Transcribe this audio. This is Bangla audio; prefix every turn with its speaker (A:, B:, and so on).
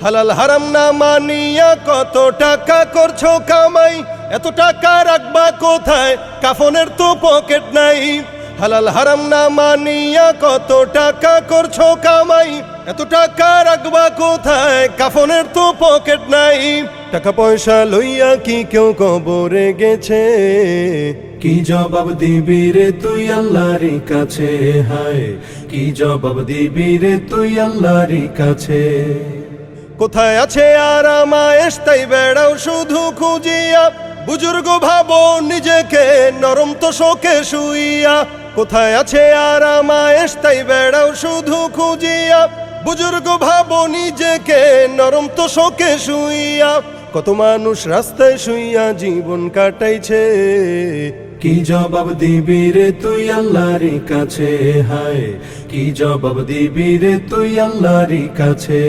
A: হালাল হারাম না মানিয়া কত টাকা করছো কামাই, এত টাকা রাখবা কোথায়, কাফনের তো পকেট নাই। হালাল হারাম না মানিয়া কত টাকা করছো কামাই, এত টাকা রাখবা কোথায়, কাফনের তো পকেট নাই। টাকা পয়সা লইয়া কি কেউ কবরে গেছে, কি জবাব দিবি রে তুই আল্লাহর কাছে, হায় কি জবাব দিবি রে তুই আল্লাহর কাছে। কোথায় আছে আরামায়েশ তাই বেড়াও শুধু খুঁজিয়া, বুজুর্গ ভাবো নিজেকে নরম তো শোকে শুইয়া। কোথায় আছে আরামায়েশ তাই বেড়াও শুধু খুঁজিয়া, বুজুর্গ ভাবো নিজেকে নরম তো শোকে শুইয়া। কত মানুষ রাস্তায় শুইয়া জীবন কাটাইছে, কি জবাব দিবি রে তুই আল্লাহর কাছে, হায় কি জবাব দিবি রে তুই আল্লাহর কাছে।